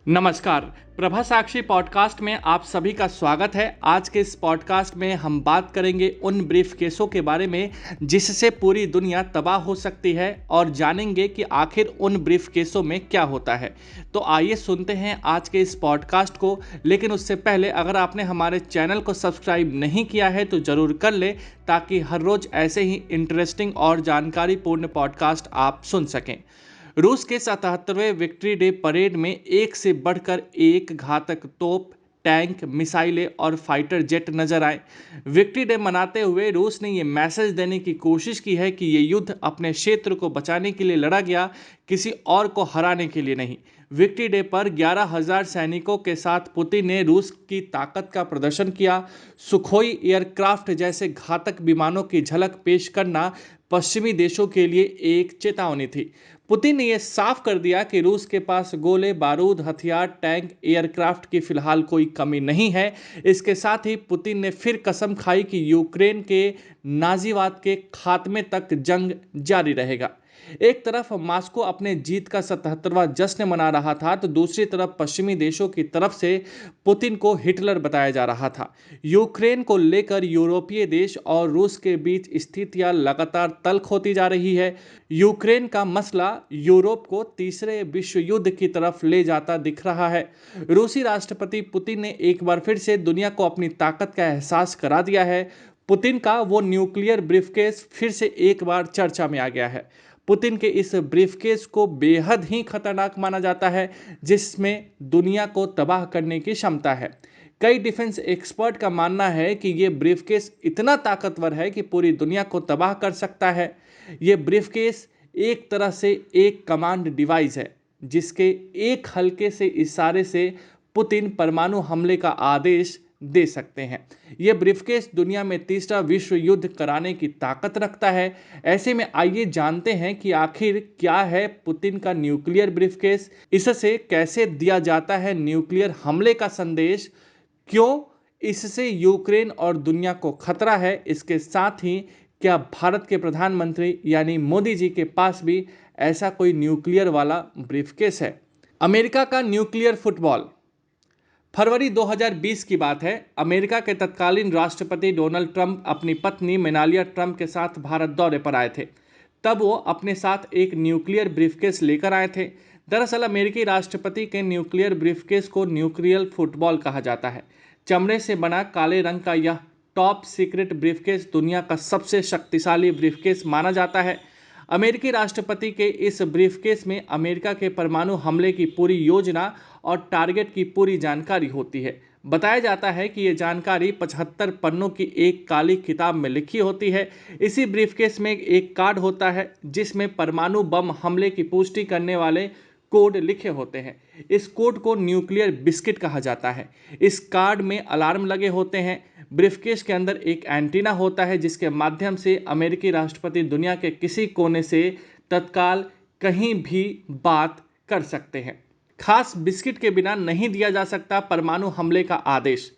नमस्कार। प्रभा साक्षी पॉडकास्ट में आप सभी का स्वागत है। आज के इस पॉडकास्ट में हम बात करेंगे उन ब्रीफ केसों के बारे में जिससे पूरी दुनिया तबाह हो सकती है और जानेंगे कि आखिर उन ब्रीफ केसों में क्या होता है। तो आइए सुनते हैं आज के इस पॉडकास्ट को। लेकिन उससे पहले अगर आपने हमारे चैनल को सब्सक्राइब नहीं किया है तो ज़रूर कर ले, ताकि हर रोज़ ऐसे ही इंटरेस्टिंग और जानकारीपूर्ण पॉडकास्ट आप सुन सकें। रूस के 77वें विक्ट्री डे परेड में एक से बढ़कर एक घातक तोप, टैंक, मिसाइलें और फाइटर जेट नजर आए। विक्ट्री डे मनाते हुए रूस ने ये मैसेज देने की कोशिश की है कि ये युद्ध अपने क्षेत्र को बचाने के लिए लड़ा गया, किसी और को हराने के लिए नहीं। विक्ट्री डे पर 11,000 सैनिकों के साथ पुतिन ने रूस की ताकत का प्रदर्शन किया। सुखोई एयरक्राफ्ट जैसे घातक विमानों की झलक पेश करना पश्चिमी देशों के लिए एक चेतावनी थी। पुतिन ने यह साफ कर दिया कि रूस के पास गोले बारूद, हथियार, टैंक, एयरक्राफ्ट की फिलहाल कोई कमी नहीं है। इसके साथ ही पुतिन ने फिर कसम खाई कि यूक्रेन के नाजीवाद के खात्मे तक जंग जारी रहेगा। एक तरफ मॉस्को अपने जीत का 77वां जश्न मना रहा था, तो दूसरी तरफ पश्चिमी देशों की तरफ से पुतिन को हिटलर बताया जा रहा था। यूक्रेन को लेकर यूरोपीय देश और रूस के बीच स्थितियां लगातार तल्ख होती जा रही है। यूक्रेन का मसला यूरोप को तीसरे विश्व युद्ध की तरफ ले जाता दिख रहा है। रूसी राष्ट्रपति पुतिन ने एक बार फिर से दुनिया को अपनी ताकत का एहसास करा दिया है। पुतिन का वो न्यूक्लियर ब्रीफकेस फिर से एक बार चर्चा में आ गया है। पुतिन के इस ब्रीफकेस को बेहद ही खतरनाक माना जाता है, जिसमें दुनिया को तबाह करने की क्षमता है। कई डिफेंस एक्सपर्ट का मानना है कि ये ब्रीफकेस इतना ताकतवर है कि पूरी दुनिया को तबाह कर सकता है। ये ब्रीफकेस एक तरह से एक कमांड डिवाइस है, जिसके एक हल्के से इशारे से पुतिन परमाणु हमले का आदेश दे सकते हैं। यह ब्रीफकेस दुनिया में तीसरा विश्व युद्ध कराने की ताकत रखता है। ऐसे में आइए जानते हैं कि आखिर क्या है पुतिन का न्यूक्लियर ब्रीफकेस, इससे कैसे दिया जाता है न्यूक्लियर हमले का संदेश, क्यों इससे यूक्रेन और दुनिया को खतरा है। इसके साथ ही क्या भारत के प्रधानमंत्री यानी मोदी जी के पास भी ऐसा कोई न्यूक्लियर वाला ब्रीफकेस है। अमेरिका का न्यूक्लियर फुटबॉल। फरवरी 2020 की बात है। अमेरिका के तत्कालीन राष्ट्रपति डोनाल्ड ट्रंप अपनी पत्नी मेलानिया ट्रंप के साथ भारत दौरे पर आए थे। तब वो अपने साथ एक न्यूक्लियर ब्रीफकेस लेकर आए थे। दरअसल अमेरिकी राष्ट्रपति के न्यूक्लियर ब्रीफकेस को न्यूक्लियर फुटबॉल कहा जाता है। चमड़े से बना काले रंग का यह टॉप सीक्रेट ब्रीफकेस दुनिया का सबसे शक्तिशाली ब्रीफकेस माना जाता है। अमेरिकी राष्ट्रपति के इस ब्रीफकेस में अमेरिका के परमाणु हमले की पूरी योजना और टारगेट की पूरी जानकारी होती है। बताया जाता है कि ये जानकारी 75 पन्नों की एक काली किताब में लिखी होती है। इसी ब्रीफकेस में एक कार्ड होता है जिसमें परमाणु बम हमले की पुष्टि करने वाले कोड लिखे होते हैं। इस कोड को न्यूक्लियर बिस्किट कहा जाता है। इस कार्ड में अलार्म लगे होते हैं। ब्रीफकेस के अंदर एक एंटीना होता है जिसके माध्यम से अमेरिकी राष्ट्रपति दुनिया के किसी कोने से तत्काल कहीं भी बात कर सकते हैं। खास बिस्किट के बिना नहीं दिया जा सकता परमाणु हमले का आदेश।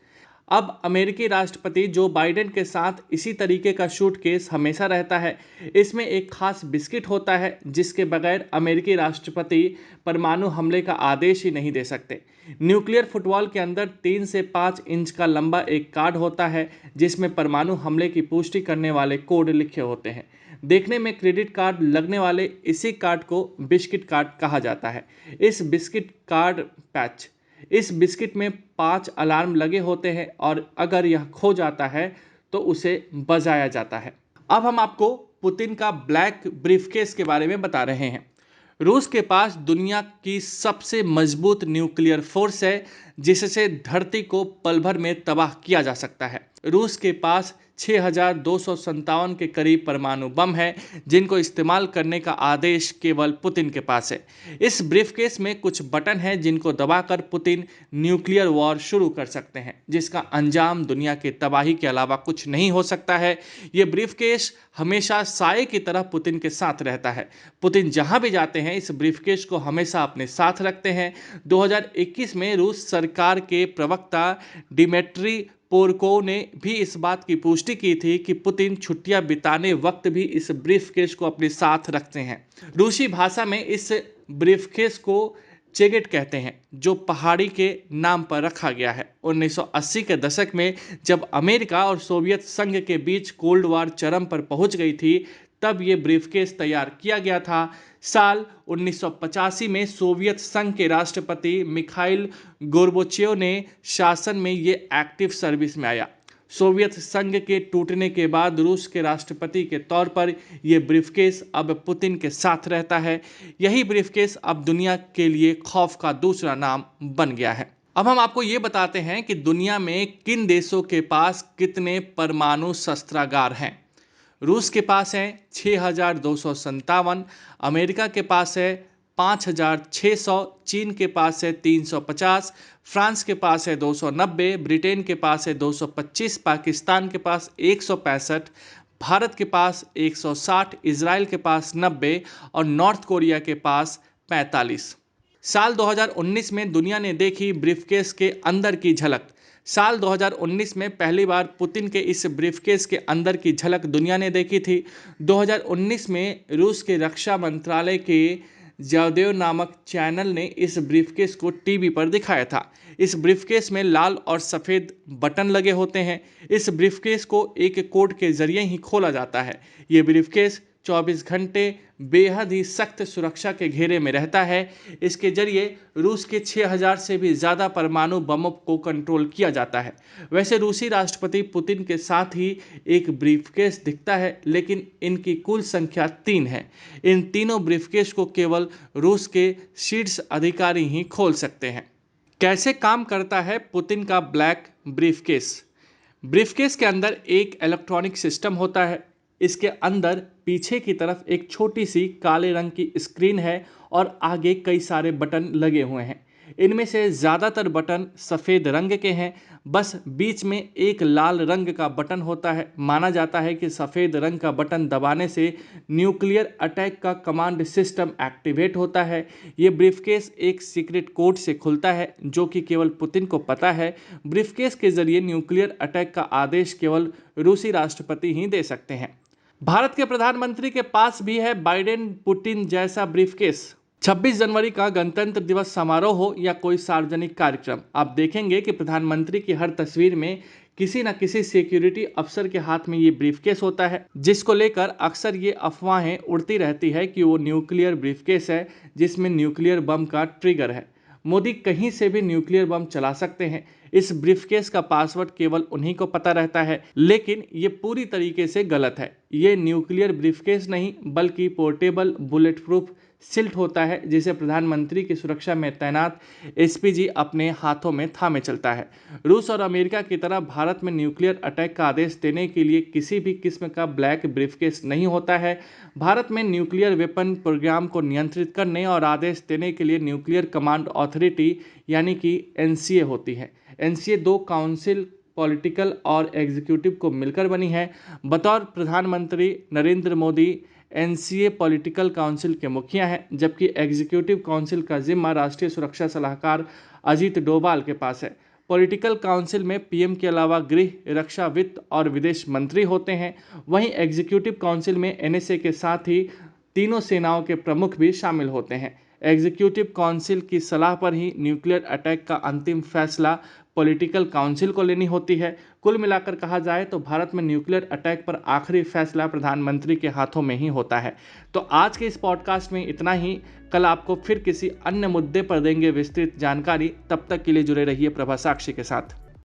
अब अमेरिकी राष्ट्रपति जो बाइडेन के साथ इसी तरीके का सूटकेस हमेशा रहता है। इसमें एक खास बिस्किट होता है जिसके बगैर अमेरिकी राष्ट्रपति परमाणु हमले का आदेश ही नहीं दे सकते। न्यूक्लियर फुटबॉल के अंदर 3 से 5 इंच का लंबा एक कार्ड होता है जिसमें परमाणु हमले की पुष्टि करने वाले कोड लिखे होते हैं। देखने में क्रेडिट कार्ड लगने वाले इसी कार्ड को बिस्किट कार्ड कहा जाता है। इस बिस्किट कार्ड पैच इस बिस्किट में 5 अलार्म लगे होते हैं और अगर यह खो जाता है तो उसे बजाया जाता है। अब हम आपको पुतिन का ब्लैक ब्रीफकेस के बारे में बता रहे हैं। रूस के पास दुनिया की सबसे मजबूत न्यूक्लियर फोर्स है जिससे धरती को पल भर में तबाह किया जा सकता है। रूस के पास 6,257 के करीब परमाणु बम है जिनको इस्तेमाल करने का आदेश केवल पुतिन के पास है। इस ब्रीफकेस में कुछ बटन हैं जिनको दबाकर पुतिन न्यूक्लियर वॉर शुरू कर सकते हैं, जिसका अंजाम दुनिया की तबाही के अलावा कुछ नहीं हो सकता है। ये ब्रीफकेस हमेशा साए की तरह पुतिन के साथ रहता है। पुतिन जहां भी जाते हैं इस ब्रीफकेस को हमेशा अपने साथ रखते हैं। 2021 में रूस सरकार के प्रवक्ता डिमिट्री पोरकोव ने भी इस बात की पुष्टि की थी कि पुतिन छुट्टियां बिताने वक्त भी इस ब्रीफकेस को अपने साथ रखते हैं। रूसी भाषा में इस ब्रीफकेस को चेगेट कहते हैं, जो पहाड़ी के नाम पर रखा गया है। 1980 के दशक में जब अमेरिका और सोवियत संघ के बीच कोल्ड वार चरम पर पहुंच गई थी, तब ये ब्रीफकेस तैयार किया गया था। साल 1985 में सोवियत संघ के राष्ट्रपति मिखाइल गोर्बाचेव ने शासन में ये एक्टिव सर्विस में आया। सोवियत संघ के टूटने के बाद रूस के राष्ट्रपति के तौर पर यह ब्रीफकेस अब पुतिन के साथ रहता है। यही ब्रीफकेस अब दुनिया के लिए खौफ का दूसरा नाम बन गया है। अब हम आपको ये बताते हैं कि दुनिया में किन देशों के पास कितने परमाणु शस्त्रागार हैं। रूस के पास है 6,257, अमेरिका के पास है 5,600, चीन के पास है 350, फ्रांस के पास है 290, ब्रिटेन के पास है 225, पाकिस्तान के पास 165, भारत के पास 160, इजराइल के पास 90 और नॉर्थ कोरिया के पास 45। साल 2019 में दुनिया ने देखी ब्रीफकेस के अंदर की झलक। साल 2019 में पहली बार पुतिन के इस ब्रीफकेस के अंदर की झलक दुनिया ने देखी थी। 2019 में रूस के रक्षा मंत्रालय के ज़ावेदों नामक चैनल ने इस ब्रीफकेस को टीवी पर दिखाया था। इस ब्रीफकेस में लाल और सफ़ेद बटन लगे होते हैं। इस ब्रीफकेस को एक कोड के जरिए ही खोला जाता है। ये ब्रीफकेस 24 घंटे बेहद ही सख्त सुरक्षा के घेरे में रहता है। इसके जरिए रूस के 6,000 से भी ज़्यादा परमाणु बमों को कंट्रोल किया जाता है। वैसे रूसी राष्ट्रपति पुतिन के साथ ही एक ब्रीफकेस दिखता है, लेकिन इनकी कुल संख्या 3 है। इन तीनों ब्रीफकेस को केवल रूस के शीर्ष अधिकारी ही खोल सकते हैं। कैसे काम करता है पुतिन का ब्लैक ब्रीफकेस? ब्रीफकेस के अंदर एक इलेक्ट्रॉनिक सिस्टम होता है। इसके अंदर पीछे की तरफ एक छोटी सी काले रंग की स्क्रीन है और आगे कई सारे बटन लगे हुए हैं। इनमें से ज़्यादातर बटन सफ़ेद रंग के हैं, बस बीच में एक लाल रंग का बटन होता है। माना जाता है कि सफ़ेद रंग का बटन दबाने से न्यूक्लियर अटैक का कमांड सिस्टम एक्टिवेट होता है। ये ब्रीफकेस एक सीक्रेट कोड से खुलता है, जो कि केवल पुतिन को पता है। ब्रीफकेस के जरिए न्यूक्लियर अटैक का आदेश केवल रूसी राष्ट्रपति ही दे सकते हैं। भारत के प्रधानमंत्री के पास भी है बाइडेन पुतिन जैसा ब्रीफकेस। 26 जनवरी का गणतंत्र दिवस समारोह हो या कोई सार्वजनिक कार्यक्रम, आप देखेंगे कि प्रधानमंत्री की हर तस्वीर में किसी न किसी सिक्योरिटी अफसर के हाथ में ये ब्रीफकेस होता है, जिसको लेकर अक्सर ये अफवाहें उड़ती रहती है कि वो न्यूक्लियर ब्रीफकेस है जिसमें न्यूक्लियर बम का ट्रिगर है। मोदी कहीं से भी न्यूक्लियर बम चला सकते हैं। इस ब्रीफकेस का पासवर्ड केवल उन्हीं को पता रहता है, लेकिन ये पूरी तरीके से गलत है। ये न्यूक्लियर ब्रीफकेस नहीं बल्कि पोर्टेबल बुलेट प्रूफ सिल्ट होता है, जिसे प्रधानमंत्री की सुरक्षा में तैनात एसपीजी अपने हाथों में थामे चलता है। रूस और अमेरिका की तरह भारत में न्यूक्लियर अटैक का आदेश देने के लिए किसी भी किस्म का ब्लैक ब्रीफकेस नहीं होता है। भारत में न्यूक्लियर वेपन प्रोग्राम को नियंत्रित करने और आदेश देने के लिए न्यूक्लियर कमांड अथॉरिटी यानी कि एनसीए होती है। एनसीए 2 काउंसिल पॉलिटिकल और एग्जीक्यूटिव को मिलकर बनी है। बतौर प्रधानमंत्री Narendra Modi NCA political council के मुखिया हैं, जबकि एग्जीक्यूटिव काउंसिल का जिम्मा राष्ट्रीय सुरक्षा सलाहकार अजीत डोभाल के पास है। पॉलिटिकल काउंसिल में पीएम के अलावा गृह, रक्षा, वित्त और विदेश मंत्री होते हैं। वहीं एग्जीक्यूटिव काउंसिल में एनएसए के साथ ही तीनों सेनाओं के प्रमुख भी शामिल होते हैं। एग्जीक्यूटिव काउंसिल की सलाह पर ही न्यूक्लियर अटैक का अंतिम फैसला पॉलिटिकल काउंसिल को लेनी होती है। कुल मिलाकर कहा जाए तो भारत में न्यूक्लियर अटैक पर आखिरी फैसला प्रधानमंत्री के हाथों में ही होता है। तो आज के इस पॉडकास्ट में इतना ही। कल आपको फिर किसी अन्य मुद्दे पर देंगे विस्तृत जानकारी। तब तक के लिए जुड़े रहिए प्रभा साक्षी के साथ।